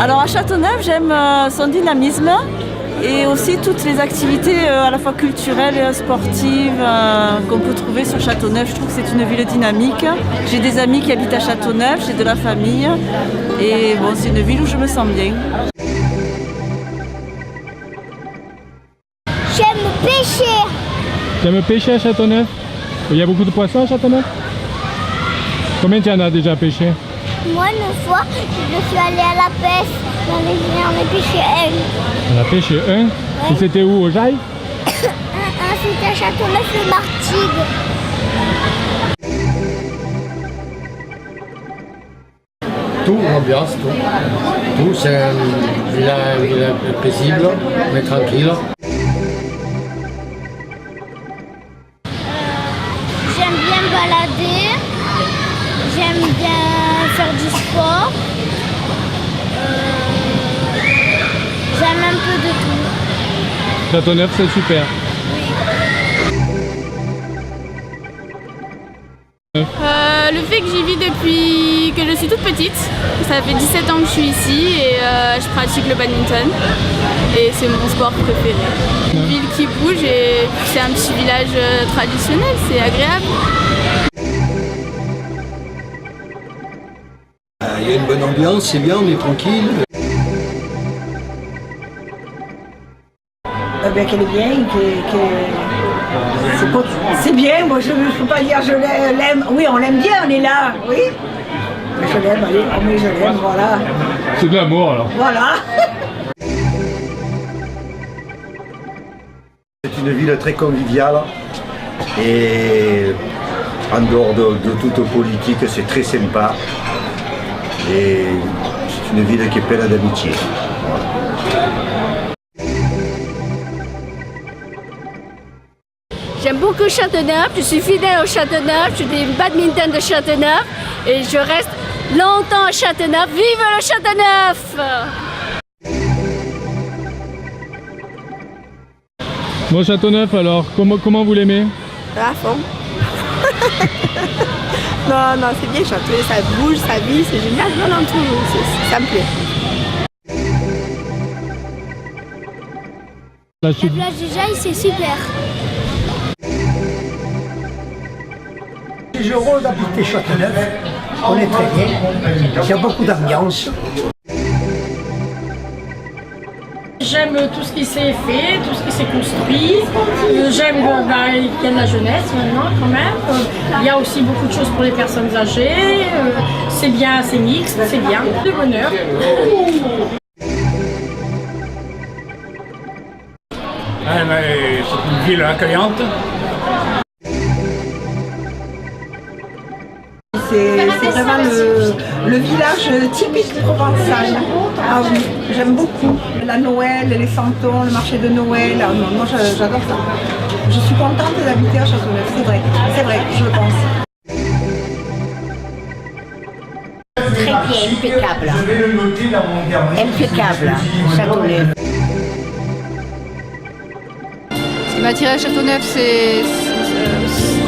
Alors à Châteauneuf, j'aime son dynamisme et aussi toutes les activités à la fois culturelles et sportives qu'on peut trouver sur Châteauneuf. Je trouve que c'est une ville dynamique. J'ai des amis qui habitent à Châteauneuf, j'ai de la famille et bon, c'est une ville où je me sens bien. J'aime pêcher. Tu aimes pêcher à Châteauneuf? Il y a beaucoup de poissons à Châteauneuf? Combien tu en as déjà pêché? Moi, une fois, je suis allée à la pêche. J'en ai pêché un. On a pêché un? Ouais. Et c'était où, au Jaille? C'était à Châteauneuf-le-Martigues. Tout, l'ambiance, tout. Tout, c'est un village paisible, mais tranquille. J'aime bien me balader. J'aime bien faire du sport. J'aime un peu de tout. Châteauneuf, c'est super. Le fait que j'y vis depuis que je suis toute petite, ça fait 17 ans que je suis ici et je pratique le badminton et c'est mon sport préféré. Une ville qui bouge et c'est un petit village traditionnel, c'est agréable. Il y a une bonne ambiance, c'est bien, on est tranquille. Qu'elle est bien, c'est bien, moi je ne peux pas dire je l'aime. Oui, on l'aime bien, on est là, oui. Mais je l'aime, allez, mais je l'aime, voilà. C'est de l'amour alors. Voilà. C'est une ville très conviviale et en dehors de toute politique, c'est très sympa. Et c'est une ville qui est pleine d'amitié. J'aime beaucoup Châteauneuf, je suis fidèle au Châteauneuf, je suis badminton de Châteauneuf et je reste longtemps à Châteauneuf. Vive le Châteauneuf! Bon, Châteauneuf alors, comment vous l'aimez? À fond. Non, c'est bien Châteauneuf, ça bouge, ça vit, c'est génial. Non, tout, ça me plaît. La plage du Jaille, c'est super. Je suis heureux d'habiter Châteauneuf, on est très bien, il y a beaucoup d'ambiance. J'aime tout ce qui s'est fait, tout ce qui s'est construit. J'aime qu'il y a de la jeunesse maintenant quand même. Il y a aussi beaucoup de choses pour les personnes âgées. C'est bien, c'est mixte, c'est bien. De bonheur. C'est une ville accueillante. C'est vraiment le village typique provençal. Ah oui, j'aime beaucoup. La Noël, les santons, le marché de Noël. Ah non, moi j'adore ça. Je suis contente d'habiter à Châteauneuf, c'est vrai, je le pense. Très bien, impeccable. Impeccable, Châteauneuf. Ce qui m'a attiré à Châteauneuf, c'est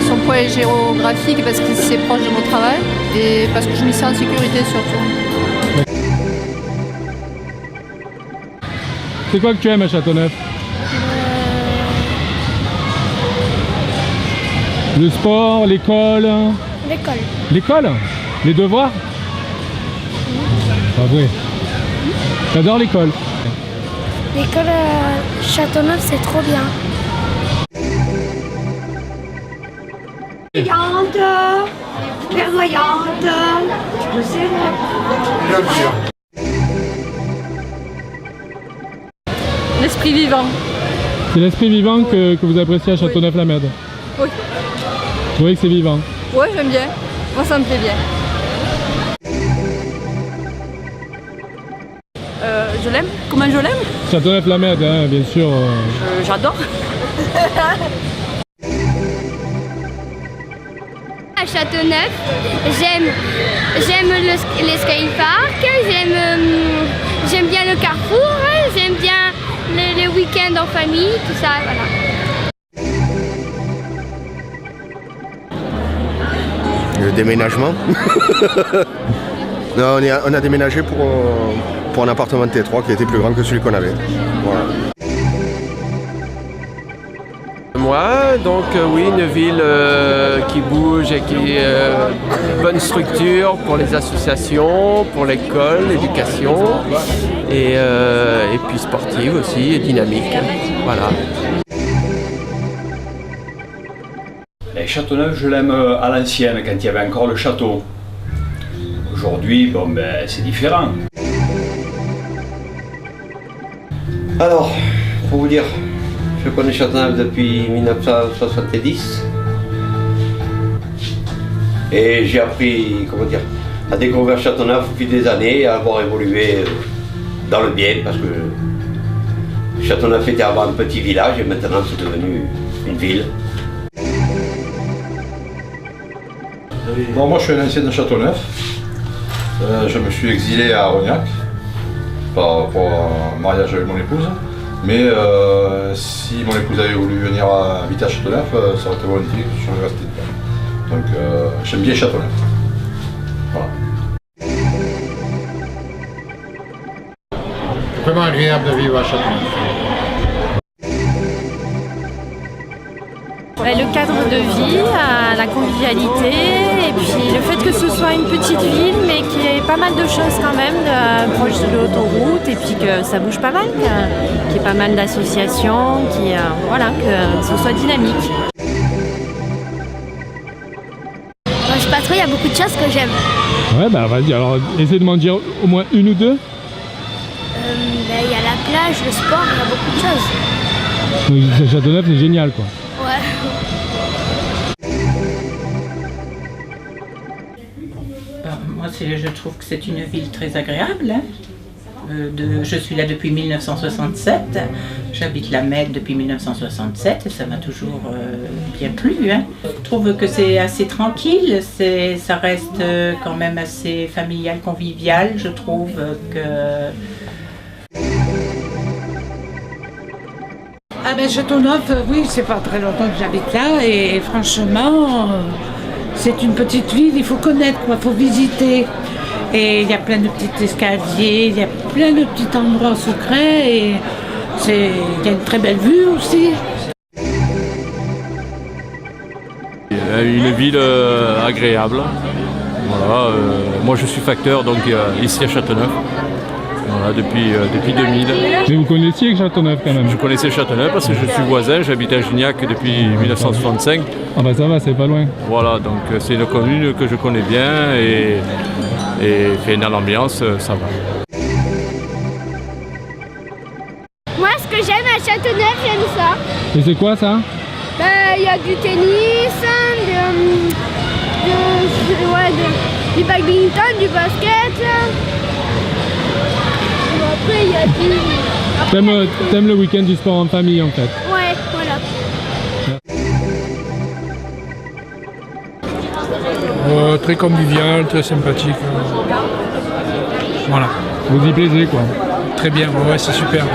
son poids géographique parce que c'est proche de mon travail et parce que je m'y sens en sécurité surtout. C'est quoi que tu aimes à Châteauneuf? Le sport, l'école? L'école. L'école? Les devoirs? Pas vrai. J'adore l'école. L'école à Châteauneuf, c'est trop bien. Clairvoyante, je sais. L'esprit vivant. C'est l'esprit vivant que vous appréciez à Châteauneuf-la-Merde? Oui. Vous trouvez que c'est vivant? Oui, j'aime bien. Moi, ça me plaît bien. Je l'aime. Comment je l'aime? Châteauneuf-la-Merde, hein, bien sûr. J'adore. À Châteauneuf, j'aime les skateparks, j'aime bien le carrefour, j'aime bien les week-ends en famille, tout ça, voilà. Le déménagement. Non, on a déménagé pour pour un appartement de T3 qui était plus grand que celui qu'on avait. Voilà. Moi, donc oui, une ville qui bouge et qui bonne structure pour les associations, pour l'école, l'éducation et puis sportive aussi et dynamique. Voilà. Et Châteauneuf, je l'aime à l'ancienne, quand il y avait encore le château. Aujourd'hui, bon, ben, c'est différent. Alors, pour vous dire, je connais Châteauneuf depuis 1970 et j'ai appris, comment dire, à découvrir Châteauneuf au fil des années, à avoir évolué dans le bien parce que Châteauneuf était avant un petit village et maintenant c'est devenu une ville. Bon, moi je suis un ancien de Châteauneuf. Je me suis exilé à Rognac pour un mariage avec mon épouse. Mais si mon épouse avait voulu venir habiter à Châteauneuf, ça aurait été volontiers que je serais resté dedans. Donc j'aime bien Châteauneuf. Voilà. Vraiment agréable de vivre à Châteauneuf. Le cadre de vie, la convivialité et puis le fait que ce soit une petite ville mais qu'il y ait pas mal de choses quand même proche de l'autoroute et puis que ça bouge pas mal, qu'il y ait pas mal d'associations, voilà, que ce soit dynamique. Moi je sais pas trop, il y a beaucoup de choses que j'aime. Ouais, bah vas-y, alors essaie de m'en dire au moins une ou deux. Il y a la plage, le sport, il y a beaucoup de choses. Donc, Châteauneuf, c'est génial quoi. Ouais. Moi, je trouve que c'est une ville très agréable. Hein. Je suis là depuis 1967. J'habite la Mède depuis 1967 et ça m'a toujours bien plu. Hein. Je trouve que c'est assez tranquille. Ça reste quand même assez familial, convivial. Je trouve que... Ah ben Châteauneuf, oui, c'est pas très longtemps que j'habite là et franchement, c'est une petite ville, il faut connaître, il faut visiter. Et il y a plein de petits escaliers, il y a plein de petits endroits secrets et il y a une très belle vue aussi. Une ville agréable. Voilà, moi je suis facteur donc ici à Châteauneuf. Voilà, depuis 2000. Mais vous connaissiez Châteauneuf quand même? Je connaissais Châteauneuf parce que je suis voisin, j'habite à Gignac depuis 1965. Ah bah ça va, c'est pas loin. Voilà, donc c'est une commune que je connais bien et dans l'ambiance, ça va. Moi ce que j'aime à Châteauneuf, j'aime ça. Et c'est quoi ça? Il y a du tennis, du badminton, du basket. Après, il y a du... T'aimes le week-end du sport en famille en fait? Ouais, voilà. Très convivial, très sympathique. Voilà. Vous y plaisez quoi? Très bien, ouais, c'est super.